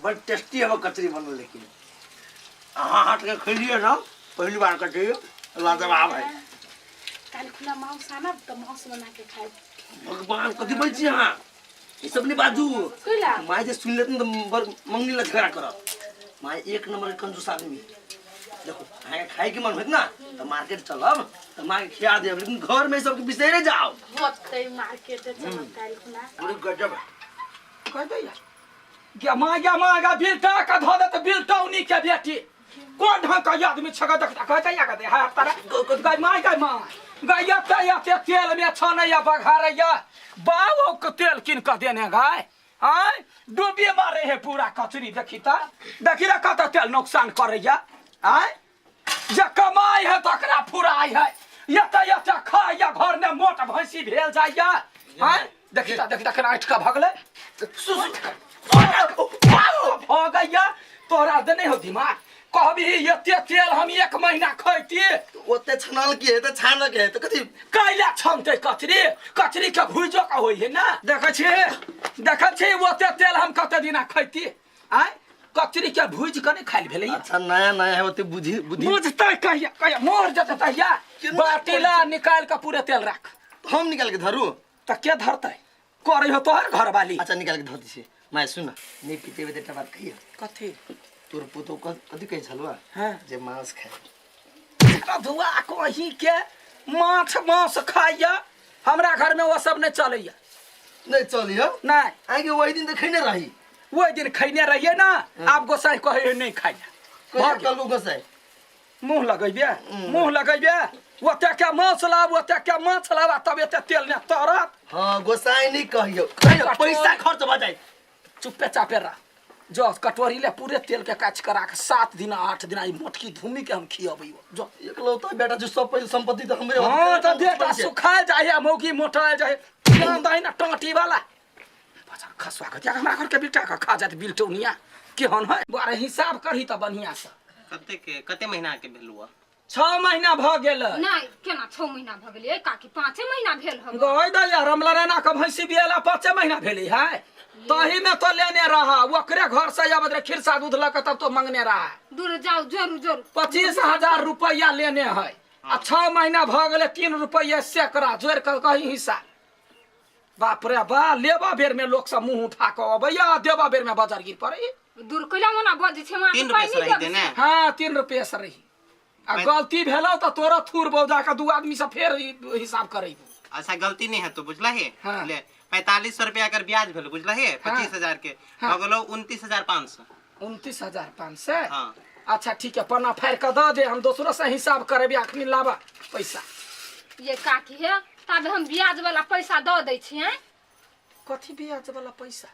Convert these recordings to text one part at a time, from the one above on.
बड़ टेस्टी है वो कचरी बनल लेकिन हाँ हाथ के खैलिए ना पहली बार कचरी लाजवाब है। काल खुला मांस आना तो मांस बना के खाए। भगवान कथी बोल छी हां ई सब नहीं बाजू कइला माय जे सुन लेत न तो मंगनी ला झगड़ा करत माय एक नंबर कंजूस आदमी देखो आगे खाए के मन होत ना तो मार्केट चलब तो माय खिया देब लेकिन घर में सब के बिसरे जाओ होतै मार्केट चल काल खुला पूरी गजब कह दे यार गमा बिल्टा का धो दे तो बिल्टौनी के बेटी कौन ढंग का आदमी छगा देखता कहता या कहते है तारा गाय माय गैया ते तेल में छनैया बघारैया बाबू के तेल किन के देने गाय आय डूबी मारे है पूरा कचरी देखी रे कत तेल नुकसान करैया आय जे कमाई है तकरा फुराई है यत खाइया घर में मोट भैंसी भेल जाइया आय देखी केना आठ का भगले हो गैया तोरा दे नहीं हो दिमाग कहबी एते तेल हम एक महीना खैती ओते छनाल की है तो छान के है तो कथी कैला छमते कचरी के भुजो का होई है ना देखे छी ओते तेल हम कते दिना खैती आय कचरी के भुज के नहीं खाइल भेलै अच्छा नया है ओते बुद्धि बुझते कहिया मोर जते तहिया बाटीला निकाल के पूरे तेल रख हम निकाल के धरू त के धरतै करे हो तोहर घर वाली अच्छा निकाल के धर दी मैं सुन नहीं पीते हुए बेटा बात कहिए कथी तोर पुतो कथी कह छलवा हां जे मांस खाए धुआ कही के मांस खाइया हमरा घर में वो सब नहीं चलैया नहीं चलियो नहीं आगे वही दिन तो खैने रही वही दिन खैने रहिए ना आप गोसाई कहे नहीं खाइया कल को गोसाई मुंह लगैबे ओते के मांस लाब ओते के माछ लाब तब एते तेल ने तरत हां गोसाई नहीं कहियो पैसा खर्च भ जाए चुप्पे चापे रह जो कटोरी ले पूरे तेल के काच करा के 7 दिन 8 दिन आई मोटकी धूमी के हम खियबै जो एकलौता बेटा जो सब पैसा संपत्ति तो हमरे हां त बेटा सुखा जाए मौगी मोटा जाए दाई ना टंटी वाला बाजार खसवा के जा हमरा घर के बेटा का खा जात बिल्टौनिया केहन है बारे हिसाब करही त बढ़िया से कते महीना के भेलुआ 6 महीना भ गेल नहीं केना 6 महीना भ गेलै काकी 5 महीना भेल हम गय दैया रमलराना के भैंसी बियाला 5 महीना भेली है तही में तो लेने रहा ओकरे घर से आबत रे खिरसा दूध लक तब तो मांगने रहा दूर जाओ जरूर 25,000 रुपया लेने है आ 6 महीना भ गेले 3 रुपया सैकड़ा जोड़ के कही हिस्सा बाप रे बा लेबा बेर में लोग सब मुंह उठा के अबैया देबा बेर में बाजार गिर पड़े दूर कइला मना बज छै मां 3 रुपया से रही देने हां 3 रुपया से रही आ गलती भेलो त तोरा थूर बौजा के दू आदमी से फेर हिसाब करई अच्छा गलती नहीं है तो बुझला है हाँ। ले 4500 रुपया अगर ब्याज भेल बुझला है 25,000 के हाँ। हो गेलो 29,500 29,500 हां अच्छा ठीक है पन्ना फाड़ के दे दे हम दूसरों से हिसाब करबे अखनी लाबा पैसा ये काकी है तब हम ब्याज वाला पैसा द दै छियै कथी ब्याज वाला पैसा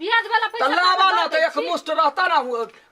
ब्याज वाला पैसा त लाबा ना तो एक मुष्ट रहता ना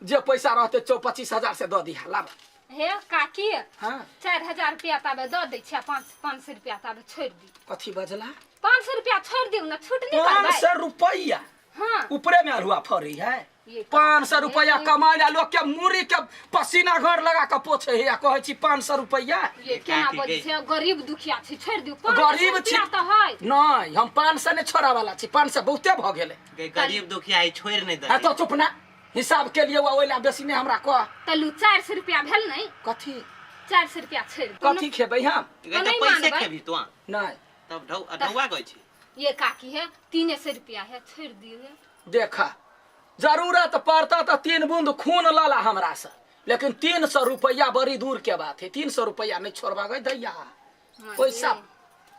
जे पैसा रहते 25,000 से द दिहा लाबा हे काकी हां 4,000 रुपया तब द दै छियै 500 रुपया तब छोड़ दी कथी बजला 500 रुपया छोड़ दिउ ना छूट नहीं करबै 500 रुपया हां ऊपरे में अलुआ फरी है ये 500 रुपया कमाई ला लोग के मुरी के पसीना घर लगा के पोछे है कहे छी 500 रुपया ये केना बजै छै गरीब दुखिया छी छोड़ दिउ गरीब छी त है नहीं हम 500 ने छोड़ा वाला छी 500 बहुते भ गेले गरीब दुखिया है छोड़ नहीं दे है तो चुप ना हिसाब के लिए ओइला बेसी ने हमरा कह तलू 400 रुपया भेल नहीं कथी 400 रुपया छोड़ कथी खेबै हम तो नहीं पैसे मानबै। के भी तो नहीं तब ढौआ गई छी ये काकी है 300 रुपया है छोड़ दिए देखा जरूरत पड़ता तो 3 बूंद खून लाला हमरा से लेकिन 300 रुपया बड़ी दूर के बात है 300 रुपया नहीं छोड़बा गई दैया पैसा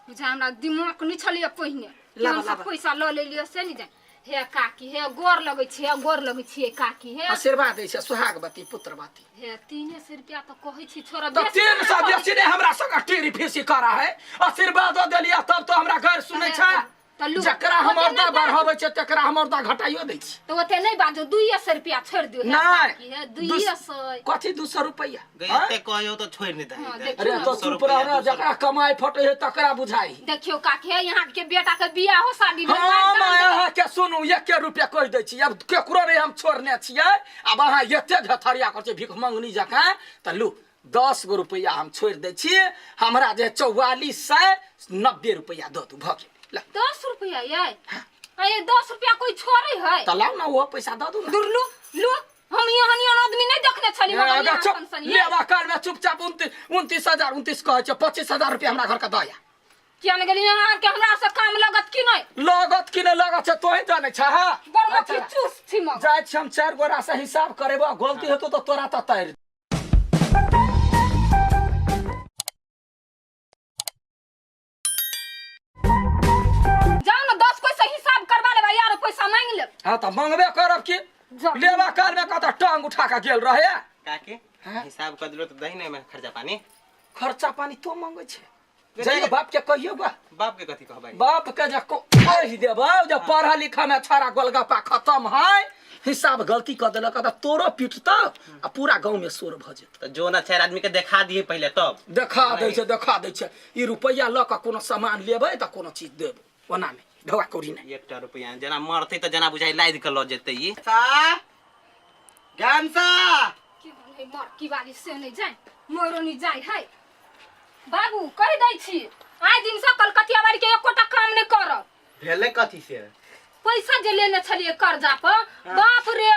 बुझा हमरा दिमाग नहीं छलिए पहिने लाबा, हम सब लाबा। पैसा ल लेलियो से नहीं जाय हे काकी हे गोर लगै छी काकी हे आशीर्वाद दै छै सुहागवती पुत्रवती हे 300 रुपया तो कहै छी छोरा तो 300 बेसी ने हमरा संग टीरी फीसी करा है आशीर्वाद देलिया तब तो हमरा घर सुनै छै जकरा हमर दा बढ़ाबै छै तकरा हमर दा घटाइयो दै छी तो ओते नहीं बाजो 200 रुपया छोड़ दियो हे नहीं। काकी हे 200 कथी 200 रुपया गई कहियो तो छोड़ नहीं हाँ, दे देखियो अरे तो 200 चुप रुपया, रह 200 जकरा कमाई फटे है तकरा बुझाई देखियो काकी हे यहाँ के बेटा के बियाह हो शादी भेल, हाँ मारि मैं दम अहाँ के सुनू 1 रुपया कह दै छी अब केकरो नहीं हम छोड़ने छियै अब अहाँ एते घथरिया कर भिख मंगनी जकां त लू 10 गो रुपया हम छोड़ दै छी हमरा जे 4490 रुपया दऽ दू भ गेल 10 रुपया ये ये 10 रुपया कोई छोड़े है तो लाओ ना वो पैसा दे दो ना। दूर लू लू हम यहाँ आदमी नहीं देखने छली मगर यहाँ चुप सनसनी लेवा काल में चुपचाप 29,029 कहे छ 25,000 रुपया हमरा घर का दया क्या न गेली यहाँ के हमरा से काम लगत कि नहीं लगत कि नहीं लगत छ तोही जाने छ हां बरमठी चूस छी मग जाय छ हम 4 गोरा से हिसाब करेबो गलती हेतौ तो तोरा त तैर जाओ ना 10 कोई से हिसाब करवा लेबा यार पैसा मांग ले हां त मांगबे करब कि लेवा काल में कत टांग उठा के गेल रहे काके हिसाब कर दिलो तो दही नहीं में खर्चा पानी खर्चा पानी तो मांगे छे जय बाप के कहियो बा बाप के कथी कहबै बाप के जा को कह देबो जब पढ़ा लिखा में छाड़ा गोलगप्पा खत्म है हिसाब गलती कर देलक त तोरो पीटता आ पूरा गांव में शोर भ जेत तो जो ना 4 आदमी के देखा दिए पहले तब देखा दै छै ई रुपैया ल के कोनो सामान लेबै त कोनो चीज देबै ओना में ढवा कौड़ी नहीं 1 रुपया जना मरते तो जना बुझाई लाद के ल जेते ई ज्ञान सा की होले मर की वाली से नहीं जाय मोरो नहीं जाय है बाबू कह दै छी आइ दिन से कलकतिया वाली के एकोटा काम नहीं करब भेले कथी से पैसा जे लेने छलिए कर्जा पर बाप रे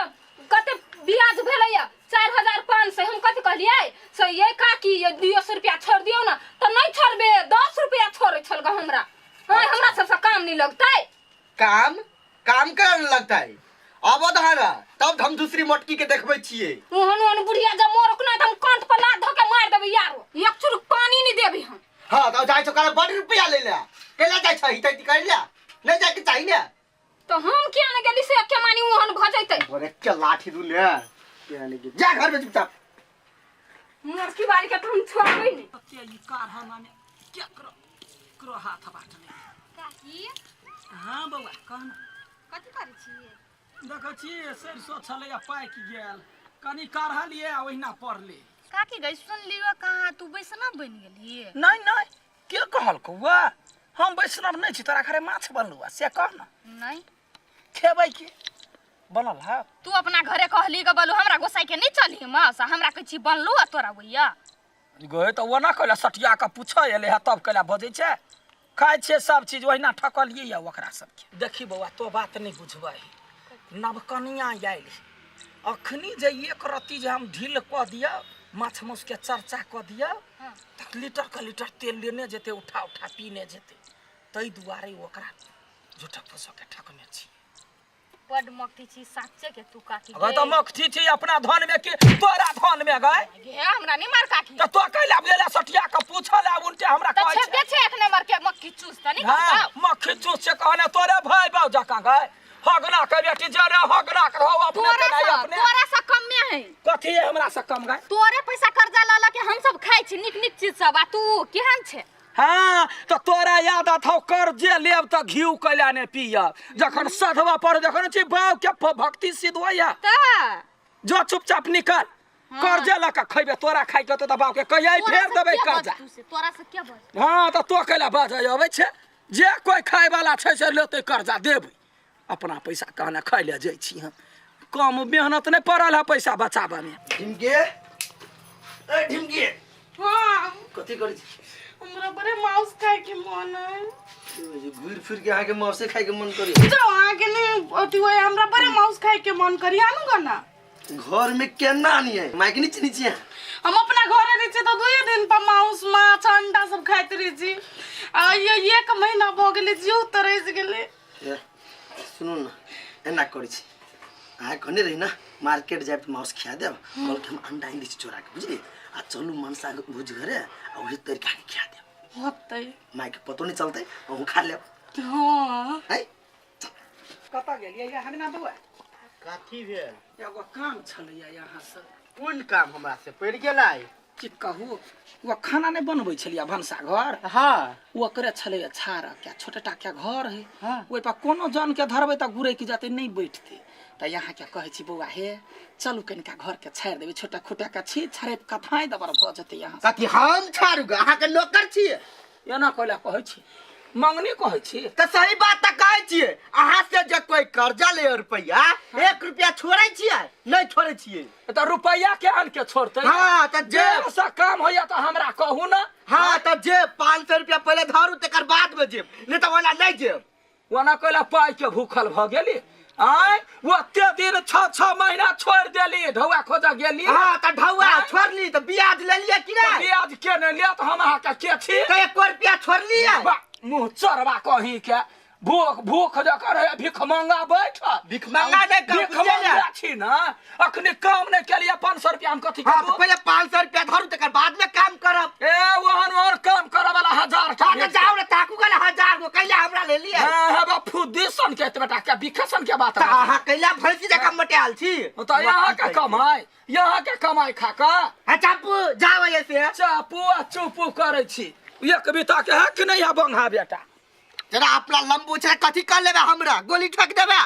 कते ब्याज भेलैया 4,500 हम कथी कहलिए से ये काकी ये 200 रुपया छोड़ दियो ना तो नहीं छोड़बे 10 रुपया छोड़े छल ग हमरा हां हमरा सब से काम नहीं लगतै काम करने लगता है अब धारा तब हम दूसरी मटकी के देखबै छियै ओहन बुढ़िया जब मोरक ना हम कंठ पर लात धो के मार देबै यारो एक चुरुक पानी नहीं देबै हम हां तो जाय छ काल बड़ रुपया ले ले केला जाय छ हितै कर ले नहीं जाय के चाहिए ना तो हम क्या न गेली से के मानी ओहन भ जैतै अरे के लाठी दू ले यानी कि जा घर में चुपचाप मोर की बारी के तो हम छोड़बै नहीं ते ई कार हमाने क्या करो हाथ बाट नहीं काकी हां बौआ कहना कथी करै छी देखै छी सरसो छलैया पाइक गेल कनी काढ़ा लिए ओहिना पड़ले काकी गई सुन लियो कहाँ तू वैष्णव बन गेली नहीं के कहल कौआ हम वैष्णव नहीं छी तोरा घरे माछ बनलुआ से कह ना नहीं खेबै के बनल है तू अपना घरे कहली ग बोलू हमरा गोसाई के नहीं चली मास हमरा कह छी बनलू आ तोरा भैया गए तो ओना कहला सटिया के पूछे एले है तब कहला बजै छै खाइ छै सब चीज ओहिना ठकलिए या ओकरा सबके देखी बौआ तो बात नहीं बुझबै नवकनिया आयल अखनी जे एक रत्ती जे हम ढील क दिया माछ मौस के चर्चा क दिया तक लीटर के लीटर तेल लेने जेते उठा पीने जेते तई दुआरे ओकरा झूठा फूसो के ठकने छी बड मक्ती छी साचे के तू काकी अगर तो मक्ती छी अपना धन में के तोरा धन में गए गे हमरा नहीं मार काकी तो तो कैला बेला सटिया के पूछल आ उल्टे हमरा तो कहै छेबे छे एक नंबर के मक्की चूस त नहीं हां मक्खी चूस से कहने तोरे भाई बाऊ जका गए हगना के बेटी जरे हगना के हो अपने के नहीं अपने तोरा से कम में है कथी है हमरा से कम गए तोरे पैसा कर्जा ला ला के हम सब खाइ छी निक चीज सब आ तू केहन छे हाँ तो तोरा याद आथौ कर्जे लेब त घिउ कैला ने पियब जखन सधवा पर जखन छी बाऊ के भक्ति सिद्ध होया त जो चुपचाप निकल कर्जे ला के खइबे तोरा खाइ के त बाऊ के कहियै फेर देबै कर्जा तोरा से क्या बोल हां तो कैला बाजै अबै छै जे कोई खाय वाला छै से लेतै कर्जा देबै अपना पैसा कहने खाइ ले जाइ छी हम कम मेहनत नहीं पड़ल है पैसा बचाबे में ढिमके ए ढिमके हां कथी करै छी हमरा बड़े मांस खाए के मन है घूर फिर के आके मांस खाए के मन करी जो आके नहीं अति होय हमरा बड़े मांस खाए के मन करी आनु गना घर में केना नहीं है माइक नहीं चिनी छी हम अपना घरे रही छी तो 2 दिन पर मांस माछ अंडा सब खाइत रही छी आ ये 1 महीना भ गेले जीव तरस गेले सुनु न एना करै छी आ कने रही ना मार्केट जाब त मांस खिया देब कल के हम अंडा इंडी चोरा के बुझली आ चलू मनसा भुज घरे आ वही तरीका के खिया देब होतै माइक पतो नहीं चलते हम खा लेब हां है कता गेलियै या हमरा बउआ काठी भेल एगो काम छलैया यहाँ से कोन काम हमरा से पड़ गेलै कि कहू वो खाना नहीं बनबै छलिया भनसा घर हां वो करे छलैया छारा क्या छोटा क्या घर है हाँ। ओइ पर कोनो जन के धरबै त गुरै की जाते नहीं बैठते त यहाँ क्या कहै छी बउआ हे चलू कनिका घर के छाड़ देबै छोटा खोटा का छी छरेप कथाई दबर भ जते यहाँ कथी हम छाड़ू ग अहाँ के नौकर छी एना कहला कहै छी मंगनी कहै छी त सही बात त कहै छी अहाँ से जे कोई कर्जा ले रुपया 1 रुपया छोड़ै छी नहीं छोड़ै छी त रुपया के आन के छोड़ते हां त जे ऐसा काम होया त हमरा कहू ना हां त जे 500 रुपया पहले धरू तकर बाद में जेब नहीं त ओना नहीं जेब ओना कहला पाई के भूखल भ गेली आय ओते दिन 6 महीना छोड़ देली ढौआ खोजा गेली हां त ढौआ छोड़ली त ब्याज ले लिया कि नहीं ब्याज के ने ले त हम अहाँ के छी तो 1 रुपया छोड़ली है मुंह चरवा कहीं के भूख जकर है भिख मांगा बैठ भिख मांगा नहीं काम भिख मांगा छी ना अखनी काम नहीं केलिए 500 रुपया हम कथि हां करू तो पहले 500 रुपया धरू तकर बाद में काम करब ए ओहन काम करे वाला 1000 हां तो जाओ रे ताकू गला 1000 गो कैला हमरा ले लिया हां बा फुद्दीसन के बेटा के भिखसन के बात हां कैला भैंसी जका मटेल छी तो यहाँ के कमाई खा का हां चापू जाओ ऐसे चापू चुपू करे छी एक बिता के है कि नहीं है बंघा बेटा जरा अपना लंबू छै कथि कर लेबे हमरा गोली ठोक देबे